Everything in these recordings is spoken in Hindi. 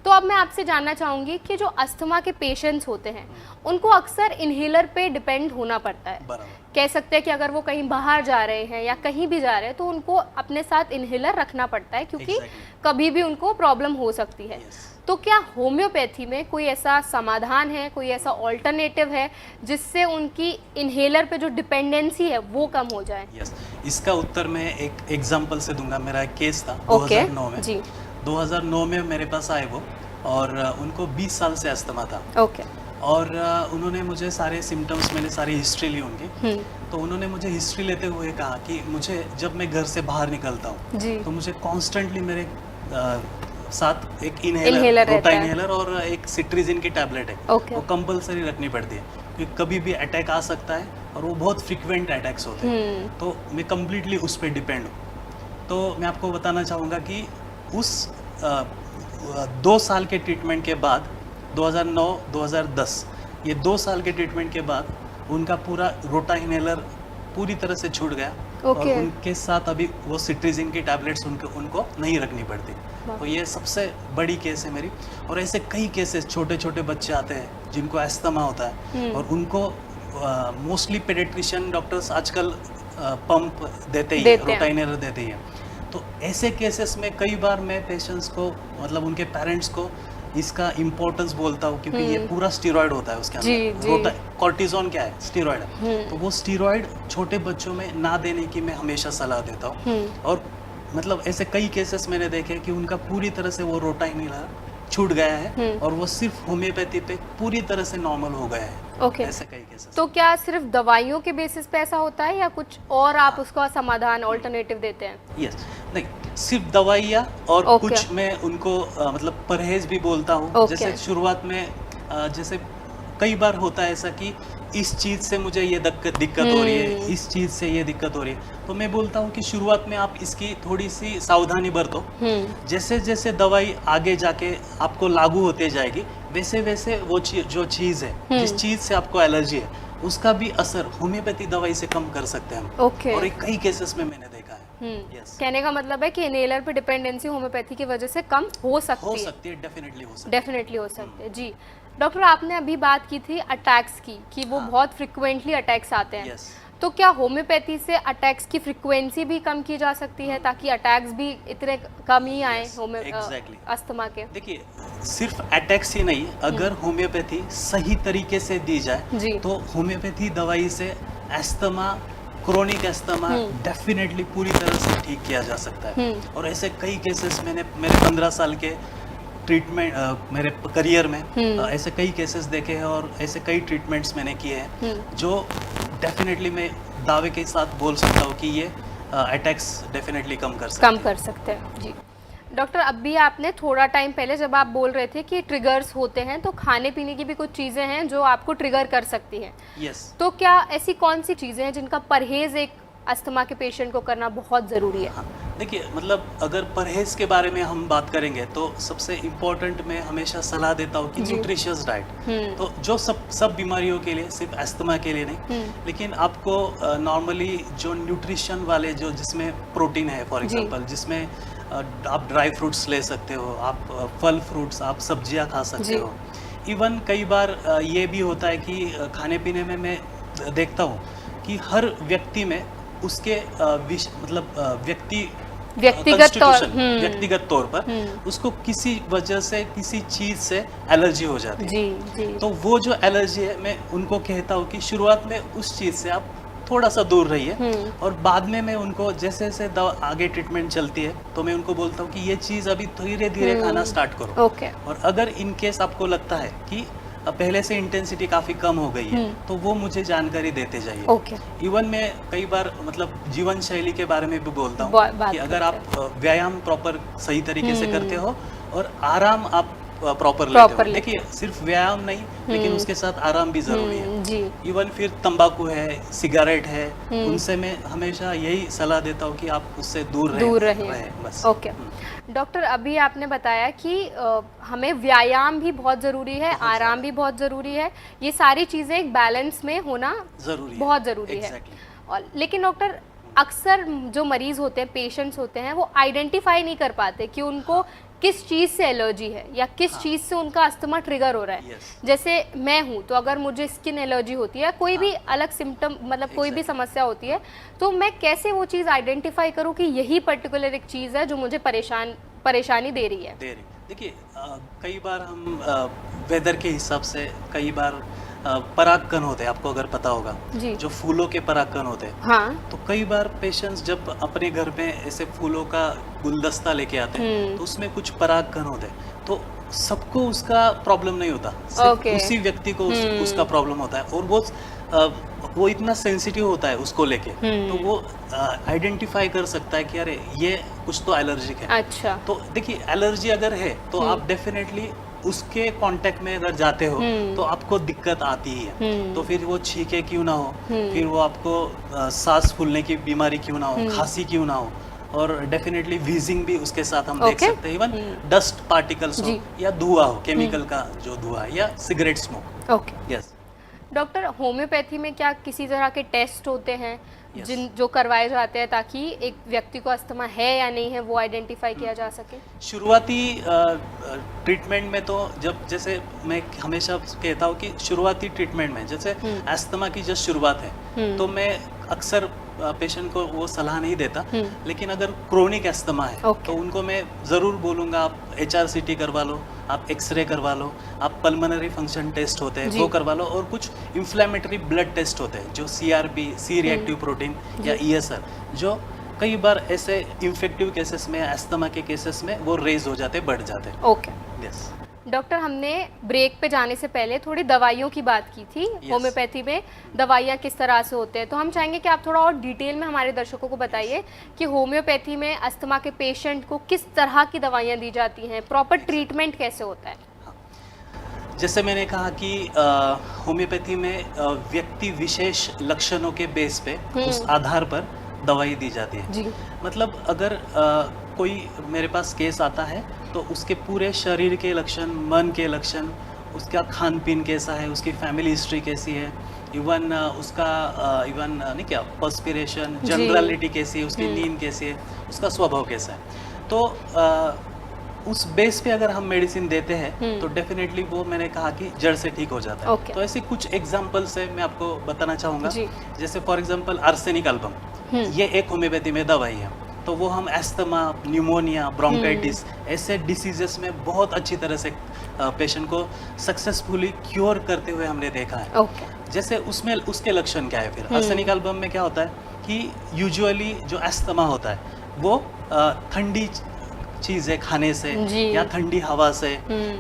तो अब मैं आपसे जानना चाहूँगी कि जो अस्थमा के पेशेंट्स होते हैं उनको अक्सर इन्हेलर पे डिपेंड होना पड़ता है। कह सकते हैं कि अगर वो कहीं बाहर जा रहे हैं या कहीं भी जा रहे हैं तो उनको अपने साथ इन्हेलर रखना पड़ता है, क्योंकि कभी भी उनको प्रॉब्लम हो सकती है। तो क्या होम्योपैथी में कोई ऐसा समाधान है, कोई ऐसा ऑल्टरनेटिव है जिससे उनकी इन्हेलर पे जो डिपेंडेंसी है वो कम हो जाए? इसका उत्तर मैं एक एग्जांपल से दूंगा। मेरा एक केस था 2009 में। जी। 2009 में मेरे पास आए वो, और उनको 20 साल से अस्थमा था। और उन्होंने मुझे सारे सिम्टम्स, मैंने सारी हिस्ट्री ली उनकी। तो उन्होंने मुझे हिस्ट्री लेते हुए कहा कि मुझे जब मैं घर से बाहर निकलता हूँ तो मुझे कॉन्स्टेंटली मेरे साथ एक इनहेलर, रोटा इनहेलर और एक सिट्रीजिन की टैबलेट है, वो कंपलसरी रखनी पड़ती है, क्योंकि कभी भी अटैक आ सकता है और वो बहुत फ्रिक्वेंट अटैक्स होते हैं। तो मैं कम्प्लीटली उस पर डिपेंड हूँ। तो मैं आपको बताना चाहूँगा कि उस 2 साल के ट्रीटमेंट के बाद, 2009-2010, ये 2 साल के ट्रीटमेंट के बाद उनका पूरा रोटा इनहेलर पूरी तरह से छूट गया। और उनके साथ अभी वो सिट्रीजिन की टैबलेट्स उनको नहीं रखनी पड़ती। तो ये सबसे बड़ी केस है मेरी। और ऐसे कई केसेस, छोटे छोटे बच्चे आते हैं जिनको अस्थमा होता है और उनको मोस्टली पेडियाट्रिशियन डॉक्टर्स आजकल पंप देते ही, रोटा इनहेलर देते ही हैं। तो ऐसे केसेस में कई बार मैं पेशेंट्स को, मतलब उनके पेरेंट्स को, इसका इम्पोर्टेंस बोलता हूँ, क्योंकि ये पूरा स्टीरॉयड होता है उसके अंदर। रोटा कॉर्टिजोन क्या है? स्टीरॉयड है। तो वो स्टीरॉयड छोटे बच्चों में ना देने की मैं हमेशा सलाह देता हूँ। और मतलब ऐसे कई केसेस मैंने देखे कि उनका पूरी तरह से वो रोटा इनहेलर छूट गया है और वो सिर्फ होम्योपैथी पे पूरी तरह से नॉर्मल हो गया है। ऐसे कई केसेस। तो क्या सिर्फ दवाइयों के बेसिस पे ऐसा होता है या कुछ और आप उसका समाधान, ऑल्टरनेटिव देते हैं? यस, नहीं सिर्फ दवाइयाँ और कुछ मैं उनको मतलब परहेज भी बोलता हूँ। जैसे शुरुआत में जैसे कई बार होता है ऐसा कि इस चीज़ से मुझे ये दिक्कत हो रही है, इस चीज़ से ये दिक्कत हो रही है, तो मैं बोलता हूँ कि शुरुआत में आप इसकी थोड़ी सी सावधानी बरतो। जैसे जैसे दवाई आगे जाके आपको लागू होते जाएगी, वैसे वैसे वो जो चीज़ है, जिस चीज़ से आपको एलर्जी है, उसका भी असर होम्योपैथी दवाई से कम कर सकते हैं हम। और कई केसेस में मैंने देखा है। कहने का मतलब है कि इनहेलर पे डिपेंडेंसी होम्योपैथी की वजह से कम हो सकती है। डेफिनेटली हो सकती है। जी डॉक्टर, आपने अभी बात की थी अटैक्स की, कि वो बहुत फ्रिक्वेंटली अटैक्स आते हैं। तो क्या होम्योपैथी से अटैक्स की फ्रिक्वेंसी भी कम की जा सकती है ताकि अटैक्स भी इतने कम ही आए अस्थमा के? देखिए, सिर्फ अटैक्स ही नहीं, अगर होम्योपैथी सही तरीके से दी जाए तो होम्योपैथी दवाई से अस्थमा, क्रोनिक अस्थमा डेफिनेटली पूरी तरह से ठीक किया जा सकता है। और ऐसे कई केसेस मैंने मेरे 15 साल के ट्रीटमेंट, मेरे करियर में ऐसे कई केसेस देखे हैं और ऐसे कई ट्रीटमेंट्स मैंने किए हैं जो डेफिनेटली मैं दावे के साथ बोल सकता हूँ कि ये अटैक्स डेफिनेटली कम कर सकते हैं। जी डॉक्टर, अभी आपने थोड़ा टाइम पहले जब आप बोल रहे थे कि ट्रिगर्स होते हैं, तो खाने पीने की भी कुछ चीज़ें हैं जो आपको ट्रिगर कर सकती हैं। तो क्या ऐसी कौन सी चीज़ें हैं जिनका परहेज एक अस्थमा के पेशेंट को करना बहुत ज़रूरी है? देखिए, मतलब अगर परहेज के बारे में हम बात करेंगे तो सबसे इम्पोर्टेंट मैं हमेशा सलाह देता हूँ कि न्यूट्रिशियस डाइट। तो जो सब बीमारियों के लिए, सिर्फ अस्थमा के लिए नहीं, लेकिन आपको नॉर्मली जो न्यूट्रिशन वाले, जो जिसमें प्रोटीन है, फॉर एग्जांपल, जिसमें आप ड्राई फ्रूट्स ले सकते हो, आप फल फ्रूट्स, आप सब्जियां खा सकते हो। इवन कई बार ये भी होता है कि खाने पीने में मैं देखता हूँ कि हर व्यक्ति में उसके मतलब व्यक्तिगत तौर पर उसको किसी वजह से, किसी चीज से एलर्जी हो जाती है। तो वो जो एलर्जी है, मैं उनको कहता हूँ कि शुरुआत में उस चीज से आप थोड़ा सा दूर रहिए, और बाद में मैं उनको जैसे जैसे आगे ट्रीटमेंट चलती है तो मैं उनको बोलता हूँ कि ये चीज अभी धीरे धीरे खाना स्टार्ट करो। और अगर इन केस आपको लगता है कि पहले से इंटेंसिटी काफी कम हो गई है तो वो मुझे जानकारी देते जाइए। इवन मैं कई बार मतलब जीवन शैली के बारे में भी बोलता हूँ कि अगर आप व्यायाम प्रॉपर सही तरीके से करते हो और आराम आप प्रॉपर लेते हो, देखिए सिर्फ व्यायाम नहीं, लेकिन उसके साथ आराम भी जरूरी है। इवन फिर तंबाकू है, सिगरेट है, उनसे मैं हमेशा यही सलाह देता हूँ कि आप उससे दूर रहें बस। डॉक्टर, अभी आपने बताया कि हमें व्यायाम भी बहुत ज़रूरी है, आराम भी बहुत ज़रूरी है, ये सारी चीज़ें एक बैलेंस में होना बहुत ज़रूरी है। और लेकिन डॉक्टर, अक्सर जो मरीज़ होते हैं, पेशेंट्स होते हैं, वो आइडेंटिफाई नहीं कर पाते कि उनको किस चीज़ से एलर्जी है या किस चीज़ से उनका अस्थमा ट्रिगर हो रहा है। जैसे मैं हूँ तो अगर मुझे स्किन एलर्जी होती है, कोई भी अलग सिम्टम मतलब कोई भी समस्या होती है, तो मैं कैसे वो चीज़ आइडेंटिफाई करूँ कि यही पर्टिकुलर एक चीज़ है जो मुझे परेशानी दे रही है। देखिए कई बार हम वेदर के हिसाब से कई बार परागकण होते हैं, आपको अगर पता होगा जो फूलों के परागकण होते हैं। हाँ। तो कई बार पेशेंट्स जब अपने घर में ऐसे फूलों का गुलदस्ता लेके आते हैं तो उसमें कुछ परागकण होते हैं, तो सबको उसका प्रॉब्लम नहीं होता, सिर्फ उसी व्यक्ति को उसका प्रॉब्लम होता है, और वो इतना सेंसिटिव होता है उसको लेके, तो वो आइडेंटिफाई कर सकता है कि अरे ये कुछ तो एलर्जिक है। अच्छा। तो देखिए एलर्जी अगर है तो आप डेफिनेटली उसके कांटेक्ट में अगर जाते हो तो आपको दिक्कत आती ही है। तो फिर वो छींके क्यों ना हो, फिर वो आपको सांस फूलने की बीमारी क्यों ना हो, खांसी क्यों ना हो, और डेफिनेटली वीजिंग भी उसके साथ हम देख सकते हैं। इवन डस्ट पार्टिकल्स हो या धुआं हो, केमिकल का जो धुआं है, या cigarette smoke. Okay. Yes. Doctor, homeopathy में क्या किसी तरह के टेस्ट होते हैं जो करवाए जाते हैं ताकि एक व्यक्ति को अस्थमा है या नहीं है वो आइडेंटिफाई किया जा सके? शुरुआती ट्रीटमेंट में तो जैसे मैं हमेशा कहता हूँ कि शुरुआती ट्रीटमेंट में जैसे अस्थमा की जो शुरुआत है तो मैं अक्सर पेशेंट को वो सलाह नहीं देता, लेकिन अगर क्रोनिक अस्थमा है तो उनको मैं ज़रूर बोलूँगा आप HRCT करवा लो, आप एक्सरे करवा लो, आप पल्मोनरी फंक्शन टेस्ट होते हैं वो करवा लो, और कुछ इन्फ्लेमेटरी ब्लड टेस्ट होते हैं जो CRP, सी रिएक्टिव प्रोटीन या ESR, जो कई बार ऐसे इन्फेक्टिव केसेस में, अस्थमा के केसेस में वो रेज हो जाते, बढ़ जाते। ओके। यस डॉक्टर, हमने ब्रेक पे जाने से पहले थोड़ी दवाइयों की बात की थी। होम्योपैथी में दवाइयाँ किस तरह से होते हैं, तो हम चाहेंगे कि आप थोड़ा और डिटेल में हमारे दर्शकों को बताइए कि होम्योपैथी में अस्थमा के पेशेंट को किस तरह की दवाइयाँ दी जाती हैं, प्रॉपर ट्रीटमेंट कैसे होता है। जैसे मैंने कहा कि होम्योपैथी में व्यक्ति विशेष लक्षणों के बेस पे उस आधार पर दवाई दी जाती है जी। मतलब अगर कोई मेरे पास केस आता है तो उसके पूरे शरीर के लक्षण, मन के लक्षण, उसका खान पीन कैसा है, उसकी फैमिली हिस्ट्री कैसी है, इवन उसका नहीं क्या पर्स्पिरेशन, जनरलिटी कैसी है, उसकी नींद कैसी है, उसका स्वभाव कैसा है, तो उस बेस पे अगर हम मेडिसिन देते हैं तो डेफिनेटली वो मैंने कहा कि जड़ से ठीक हो जाता है। तो ऐसे कुछ एग्जांपल से मैं आपको बताना चाहूँगा। जैसे फॉर एग्जांपल आर्सेनिक एल्बम, ये एक होम्योपैथी में दवाई है, तो वो हम एस्थमा, न्यूमोनिया, ब्रोंकाइटिस ऐसे डिसीजेस में बहुत अच्छी तरह से पेशेंट को सक्सेसफुली क्योर करते हुए हमने देखा है। जैसे उसमें उसके लक्षण क्या है, फिर आर्सेनिक एल्बम में क्या होता है कि यूजुअली जो एस्थमा होता है वो ठंडी चीज़ें खाने से या ठंडी हवा से,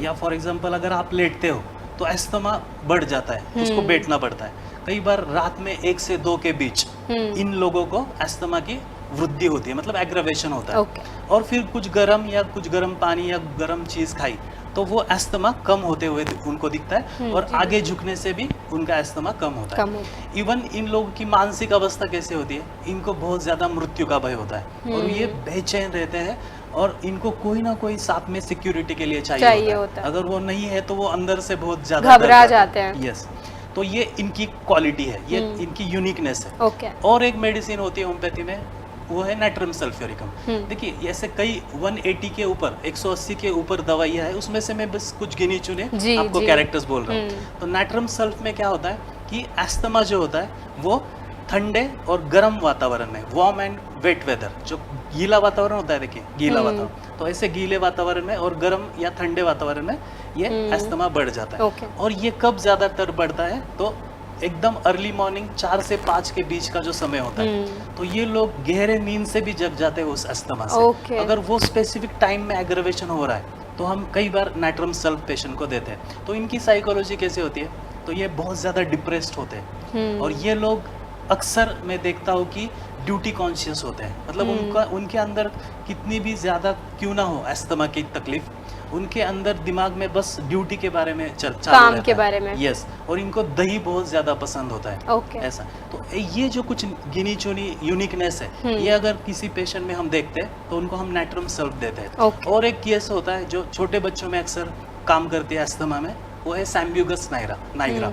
या फॉर एग्जांपल अगर आप लेटते हो तो एस्थमा बढ़ जाता है, उसको बैठना पड़ता है। कई बार रात में 1 से 2 के बीच इन लोगों को एस्थमा की वृद्धि होती है, मतलब एग्रावेशन होता है। और फिर कुछ गर्म पानी या गर्म चीज़ खाई तो वो एस्थमा कम होते हुए उनको दिखता है, और आगे झुकने से भी उनका एस्थमा कम होता है। इवन इन लोगों की मानसिक अवस्था कैसे होती है, इनको बहुत ज़्यादा मृत्यु का भय होता है और ये बेचैन रहते हैं, और इनको कोई ना कोई साथ में सिक्योरिटी के लिए चाहिए होता है। अगर वो नहीं है तो वो अंदर से बहुत ज़्यादा घबरा जाते हैं। यस, तो ये इनकी क्वालिटी है, ये इनकी यूनिकनेस है। और एक मेडिसिन होती है होम्योपैथी में, वो है नाइट्रम सल्फ्यूरिकम। देखिए ऐसे कई 180 के ऊपर, 180 के ऊपर दवाइयाँ है, उसमें से मैं बस कुछ गिनी चुने आपको कैरेक्टर्स बोल रहा हूँ। तो नाइट्रम सल्फ में क्या होता है कि एस्थमा जो होता है वो ठंडे और गर्म वातावरण में, वार्म एंड वेट वेदर, जो गीला वातावरण होता है, देखिए गीला वातावरण, तो ऐसे गीले वातावरण में और गर्म या ठंडे वातावरण में ये एस्थमा बढ़ जाता है। और ये कब ज्यादातर बढ़ता है, तो एकदम अर्ली मॉर्निंग 4 से 5 के बीच का जो समय होता है, तो ये लोग गहरे नींद से भी जग जाते हैं उस अस्थमा से। अगर वो स्पेसिफिक टाइम में एग्रावेशन हो रहा है तो हम कई बार नाइट्रम सल्फ पेशेंट को देते हैं। तो इनकी साइकोलॉजी कैसे होती है, तो ये बहुत ज़्यादा डिप्रेस्ड होते हैं, और ये लोग अक्सर मैं देखता हूँ कि ड्यूटी कॉन्शियस होते हैं, मतलब उनके अंदर कितनी भी ज़्यादा क्यों ना हो अस्थमा की तकलीफ, उनके अंदर दिमाग में बस ड्यूटी के बारे में काम के बारे में। यस, और इनको दही बहुत ज्यादा पसंद होता है। ऐसा, तो ये जो कुछ गिनी चुनी यूनिकनेस है, ये अगर किसी पेशेंट में हम देखते हैं तो उनको हम नाइट्रम सल्फ देते हैं। और एक केस होता है जो छोटे बच्चों में अक्सर काम करती है अस्थमा में, वो है सैम्ब्यूगस नाइग्रा।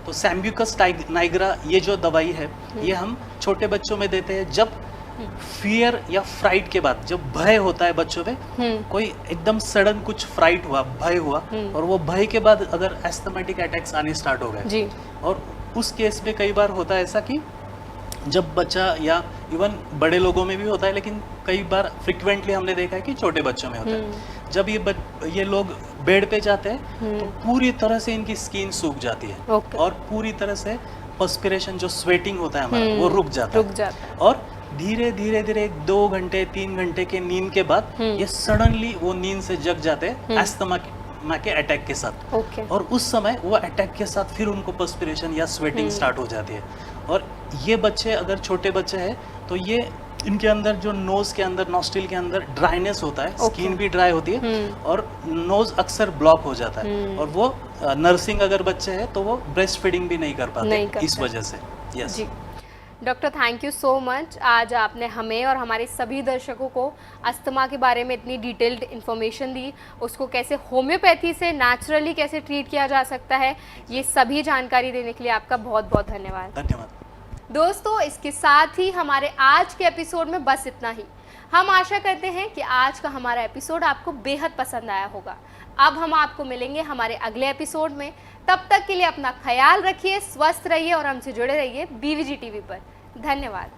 तो सैम्ब्यूगस नाइग्रा ये जो दवाई है, ये हम छोटे बच्चों में देते हैं जब फियर या फ्राइट के बाद, जब भय होता है बच्चों में, कोई एकदम सडन कुछ फ्राइट हुआ, भय हुआ, और वो भय के बाद अगर एस्थमेटिक अटैक्स आने स्टार्ट हो गए, और उस केस में कई बार होता है ऐसा कि जब बच्चा, या इवन बड़े लोगों में भी होता है, लेकिन कई बार फ्रिक्वेंटली हमने देखा है कि छोटे बच्चों में होता है, जब ये लोग बेड पे जाते हैं तो पूरी तरह से इनकी स्किन सूख जाती है, और पूरी तरह से पर्स्पिरेशन, जो स्वेटिंग होता है हमारा, वो रुक जाता है, और धीरे धीरे धीरे 2 घंटे 3 घंटे के नींद के बाद ये सडनली वो नींद से जग जाते हैं अस्थमा के अटैक के साथ। और उस समय वो अटैक के साथ फिर उनको पर्स्पिरेशन या स्वेटिंग स्टार्ट हो जाती है। और ये बच्चे अगर छोटे बच्चे हैं तो ये इनके अंदर जो नोज के अंदर, नॉस्ट्रिल के अंदर ड्राइनेस होता है, स्किन भी ड्राई होती है, और नोज अक्सर ब्लॉक हो जाता है, और वो नर्सिंग अगर बच्चे हैं तो वो ब्रेस्ट फीडिंग भी नहीं कर पाते इस वजह से। Yes doctor, thank you so much. आज आपने हमें और हमारे सभी दर्शकों को अस्थमा के बारे में इतनी डिटेल्ड इन्फॉर्मेशन दी, उसको कैसे होम्योपैथी से नेचुरली कैसे ट्रीट किया जा सकता है, ये सभी जानकारी देने के लिए आपका बहुत बहुत धन्यवाद। धन्यवाद दोस्तों, इसके साथ ही हमारे आज के एपिसोड में बस इतना ही। हम आशा करते हैं कि आज का हमारा एपिसोड आपको बेहद पसंद आया होगा। अब हम आपको मिलेंगे हमारे अगले एपिसोड में। तब तक के लिए अपना ख्याल रखिए, स्वस्थ रहिए और हमसे जुड़े रहिए BVG टीवी पर। धन्यवाद।